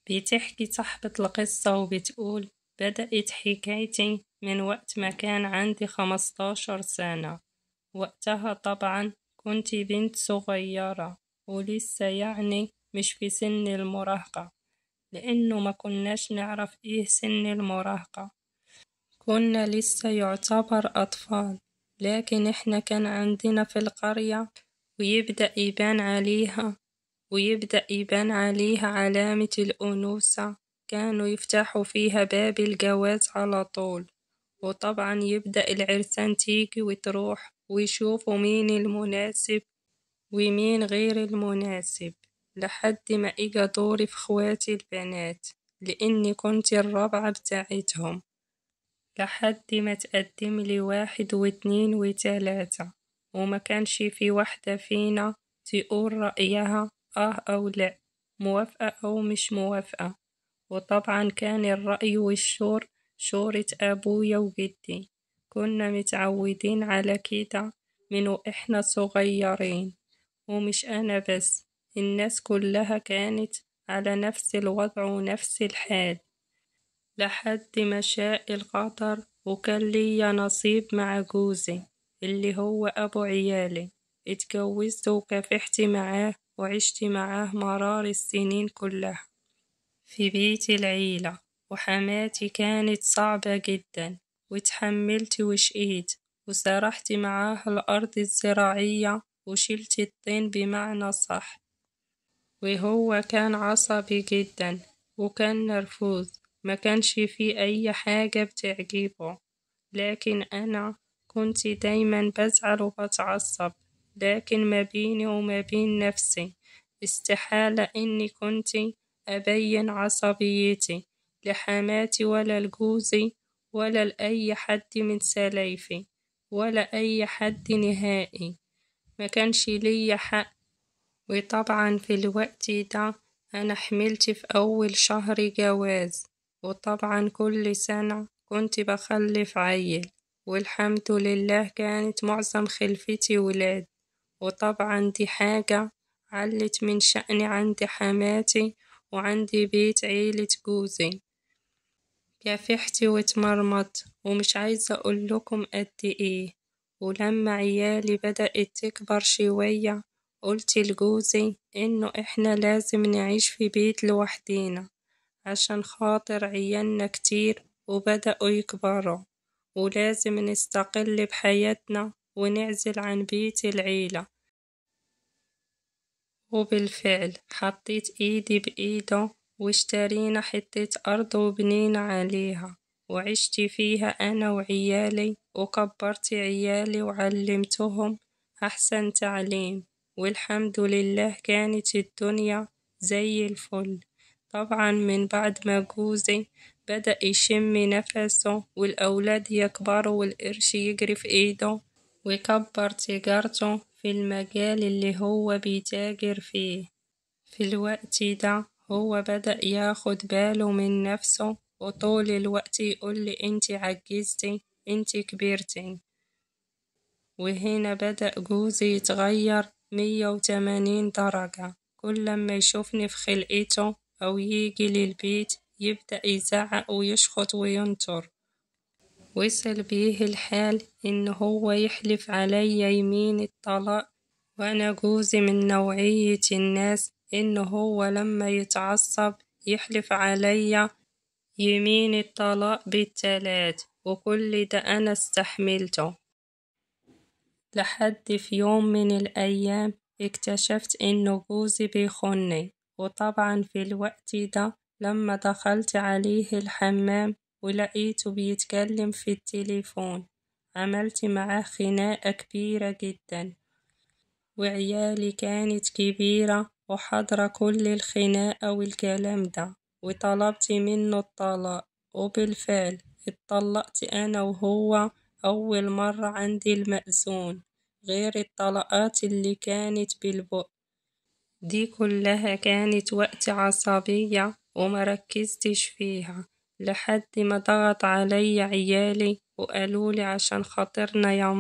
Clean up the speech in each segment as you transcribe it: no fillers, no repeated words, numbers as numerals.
بتحكي صاحبة القصة وبتقول: بدأت حكايتي من وقت ما كان عندي 15 سنة. وقتها طبعا كنت بنت صغيرة ولسه يعني مش في سن المراهقة، لأنه ما كناش نعرف إيه سن المراهقة، كنا لسه يعتبر أطفال. لكن إحنا كان عندنا في القرية ويبدأ يبان عليها علامة الأنوثة، كانوا يفتحوا فيها باب الجواز على طول. وطبعا يبدأ العرسان تيجي وتروح ويشوفوا مين المناسب ومين غير المناسب، لحد ما إجا دوري في خواتي البنات، لأني كنت الرابعة بتاعتهم، لحد ما تقدم لي 1 و2 و3، وما كانش في واحدة فينا تقول رأيها أو لأ، موافقة أو مش موافقة. وطبعا كان الرأي والشور شورة أبويا وجدي، كنا متعودين على كده من وإحنا صغيرين. ومش أنا بس، الناس كلها كانت على نفس الوضع ونفس الحال، لحد ما شاء القدر وكان ليا نصيب مع جوزي اللي هو أبو عيالي. اتجوزت وكافحت معاه وعشت معاه مرار السنين كلها في بيت العيلة. وحماتي كانت صعبة جدا، وتحملت وشقيت وسرحت معاه الأرض الزراعية وشلت الطين بمعنى صح. وهو كان عصبي جدا وكان نرفوز، ما كانش فيه أي حاجة بتعجبه. لكن أنا كنت دايما بزعل وبتعصب، لكن ما بيني وما بين نفسي استحالة إني كنت أبين عصبيتي لحماتي ولا لجوزي ولا لأي حد من سلايفي ولا أي حد نهائي، ما كانش ليا حق. وطبعا في الوقت ده أنا حملت في أول شهر جواز، وطبعا كل سنة كنت بخلف عيل، والحمد لله كانت معظم خلفتي ولاد. وطبعا دي حاجة علت من شأني عند حماتي وعندي بيت عيلة جوزي. كافحت واتمرمط ومش عايزة أقول لكم قد إيه. ولما عيالي بدأت تكبر شوية قلت لجوزي إنه إحنا لازم نعيش في بيت لوحدينا عشان خاطر عيالنا كتير وبدأوا يكبروا، ولازم نستقل بحياتنا ونعزل عن بيت العيلة. وبالفعل حطيت إيدي بإيده واشترينا حتة أرض وبنينا عليها وعشت فيها أنا وعيالي، وكبرت عيالي وعلمتهم أحسن تعليم، والحمد لله كانت الدنيا زي الفل. طبعا من بعد ما جوزي بدأ يشم نفسه والأولاد يكبروا والقرش يجري في إيده ويكبر تجارته في المجال اللي هو بيتاجر فيه، في الوقت ده هو بدأ ياخد باله من نفسه، وطول الوقت يقولي انتي عجزتي، انتي كبرتي. وهنا بدأ جوزي يتغير 180 درجة، كل لما يشوفني في خلقته أو يجي للبيت يبدأ يزعق ويشخط وينطر. وصل بيه الحال إن هو يحلف عليا يمين الطلاق، وأنا جوزي من نوعية الناس إنه هو لما يتعصب يحلف عليا يمين الطلاق بالتلات، وكل ده أنا استحملته. لحد في يوم من الأيام اكتشفت إنه جوزي بيخوني، وطبعا في الوقت ده لما دخلت عليه الحمام ولقيته بيتكلم في التليفون عملت معاه خناقة كبيرة جدا، وعيالي كانت كبيرة وحضر كل الخناقة والكلام ده، وطلبت منه الطلاق. وبالفعل اتطلقت أنا وهو أول مرة عندي المأذون، غير الطلقات اللي كانت بالبق دي كلها كانت وقت عصبية ومركزتش فيها، لحد ما ضغط علي عيالي وقالولي عشان خاطرنا يا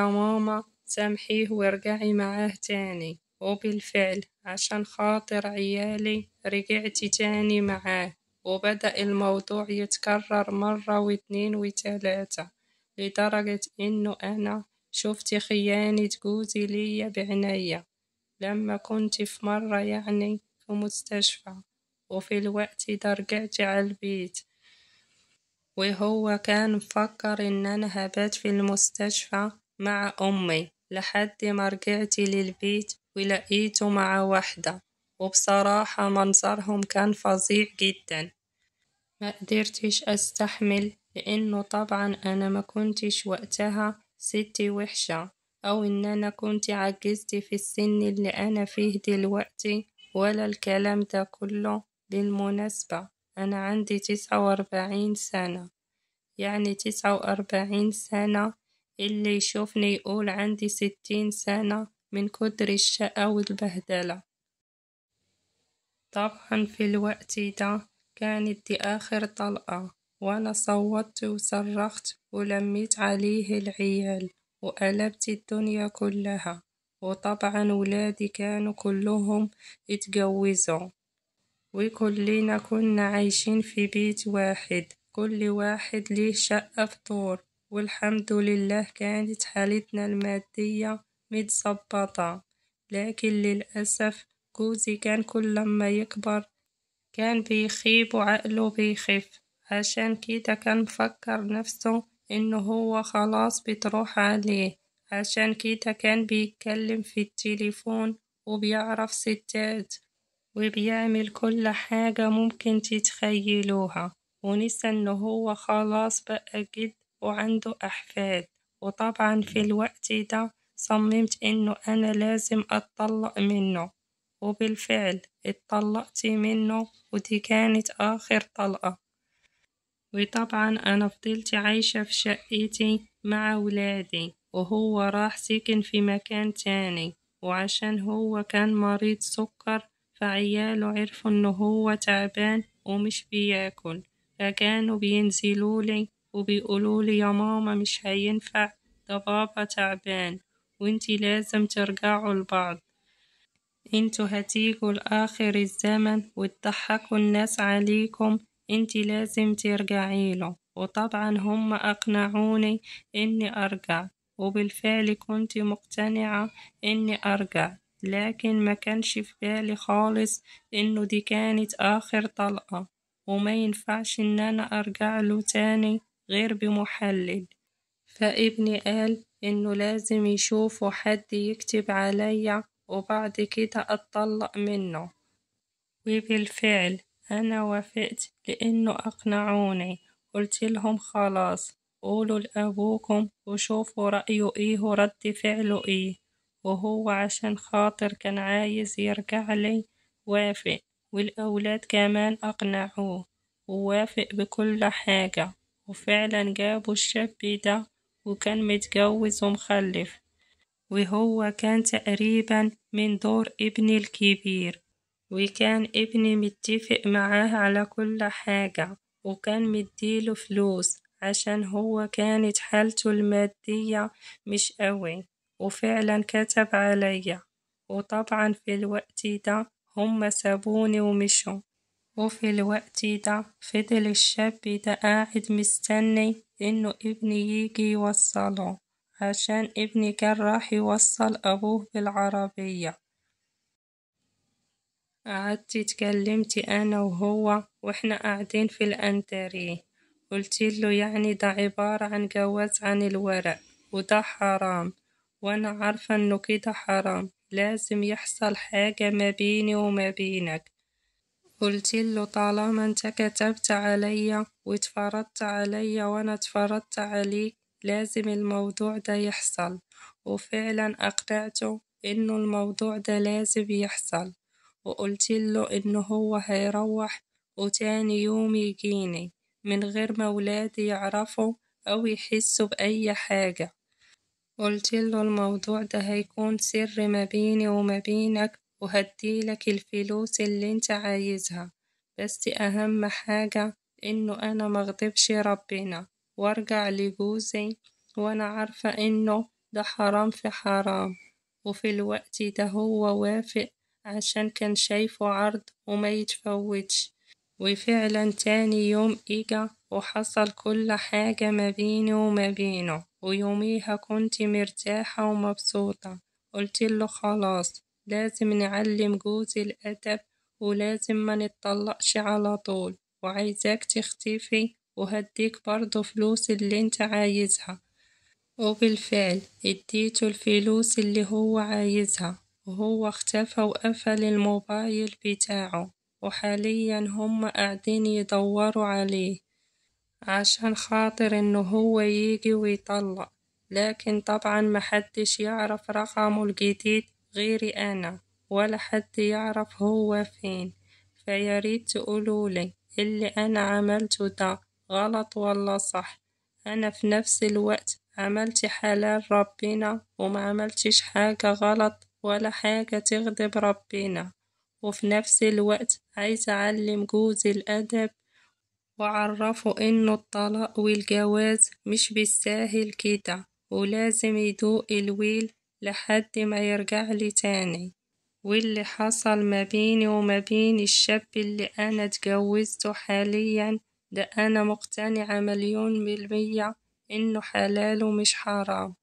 ماما سامحيه وارجعي معاه تاني. وبالفعل عشان خاطر عيالي رجعت تاني معاه، وبدأ الموضوع يتكرر مرة واتنين وتلاتة، لدرجة إنه أنا شفت خيانة جوزي ليا بعناية لما كنت في مرة يعني في مستشفى. وفي الوقت ده رجعت على البيت، وهو كان مفكر إن أنا هبات في المستشفى مع أمي لحد ما رجعت للبيت ولقيته مع واحدة. وبصراحة منظرهم كان فظيع جدا، ما قدرتش أستحمل، لأنه طبعا أنا ما كنتش وقتها ست وحشة، أو إن أنا كنت عجزت في السن اللي أنا فيه دلوقتي، ولا الكلام ده كله. بالمناسبة أنا عندي 49 سنة، يعني 49 سنة، اللي يشوفني يقول عندي 60 سنة من كتر الشقة والبهدلة. طبعا في الوقت ده كانت دي آخر طلقة، وأنا صوتت وصرخت ولميت عليه العيال وقلبت الدنيا كلها. وطبعا ولادي كانوا كلهم اتجوزوا، وكلنا كنا عايشين في بيت واحد، كل واحد ليه شقة في دور. والحمد لله كانت حالتنا المادية متظبطة. لكن للأسف جوزي كان كل لما يكبر كان بيخيب وعقله بيخف، عشان كده كان مفكر نفسه إنه هو خلاص بتروح عليه. عشان كده كان بيتكلم في التليفون وبيعرف ستات، وبيعمل كل حاجة ممكن تتخيلوها، ونسى إنه هو خلاص بقى جد وعنده أحفاد. وطبعا في الوقت ده صممت إنه أنا لازم أتطلق منه، وبالفعل اتطلقت منه، ودي كانت آخر طلقة. وطبعا أنا فضلت عايشة في شقتي مع ولادي، وهو راح سكن في مكان تاني. وعشان هو كان مريض سكر، فعياله عرفوا إنه هو تعبان ومش بياكل، فكانوا بينزلولي وبيقولولي يا ماما مش هينفع، ده بابا تعبان وانتي لازم ترجعوا لبعض، انتوا هتيجوا لآخر الزمن وتضحكوا الناس عليكم، انتي لازم ترجعي له. وطبعا هم أقنعوني إني أرجع، وبالفعل كنت مقتنعة إني أرجع، لكن ما كانش في بالي خالص إنه دي كانت آخر طلقة، وما ينفعش إن أنا أرجع له تاني غير بمحلل. فابني قال إنه لازم يشوفوا حد يكتب عليا وبعد كده أتطلق منه. وبالفعل أنا وافقت، لأنه أقنعوني. قلت لهم خلاص قولوا لأبوكم وشوفوا رأيه إيه ورد فعله إيه. وهو عشان خاطر كان عايز يرجع لي وافق، والأولاد كمان أقنعوه ووافق بكل حاجة. وفعلا جابوا الشاب ده، وكان متجوز ومخلف، وهو كان تقريبا من دور ابني الكبير. وكان ابني متفق معاه على كل حاجة، وكان مديله فلوس عشان هو كانت حالته المادية مش قوي، وفعلا كتب عليا. وطبعا في الوقت ده هم سابوني ومشوا. وفي الوقت ده فضل الشاب ده قاعد مستني إنه ابني يجي يوصله، عشان ابني كان راح يوصل أبوه بالعربية. قعدت اتكلمت أنا وهو وإحنا قاعدين في الأنتريه، قلت له يعني ده عبارة عن جواز عن الورق، وده حرام، وأنا عارفة إنه كده حرام، لازم يحصل حاجة ما بيني وما بينك. قلت له طالما انت كتبت عليا واتفرضت عليا وانا اتفرضت عليك، لازم الموضوع ده يحصل. وفعلا اقنعته انه الموضوع ده لازم يحصل، وقلت له انه هو هيروح وتاني يوم يجيني من غير ما ولادي يعرفوا او يحسوا بأي حاجة. قلت له الموضوع ده هيكون سر ما بيني وما بينك، وهديلك الفلوس اللي انت عايزها، بس أهم حاجة إنه أنا مغضبش ربنا وارجع لجوزي، وأنا عارفة إنه ده حرام في حرام. وفي الوقت ده هو وافق عشان كان شايفه عرض وما يتفوتش. وفعلا تاني يوم إجا وحصل كل حاجة ما بيني وما بينه، ويوميها كنت مرتاحة ومبسوطة. قلتله خلاص لازم نعلم جوزي الأدب، ولازم ما نتطلقش على طول، وعايزاك تختفي وهديك برضه فلوس اللي انت عايزها. وبالفعل اديته الفلوس اللي هو عايزها، وهو اختفى وقفل الموبايل بتاعه. وحاليا هم قاعدين يدوروا عليه عشان خاطر انه هو يجي ويطلق، لكن طبعا محدش يعرف رقمه الجديد غيري انا، ولا حد يعرف هو فين. فياريت تقولولي اللي انا عملته ده غلط ولا صح. انا في نفس الوقت عملت حلال ربنا وما عملتش حاجة غلط ولا حاجة تغضب ربنا، وفي نفس الوقت عايزة أعلم جوزي الأدب وعرفه إنه الطلاق والجواز مش بالساهل كده، ولازم يدوق الويل لحد ما يرجعلي تاني. واللي حصل ما بيني وما بين الشاب اللي أنا اتجوزته حاليا ده أنا مقتنعة 1,000,000% إنه حلال ومش حرام.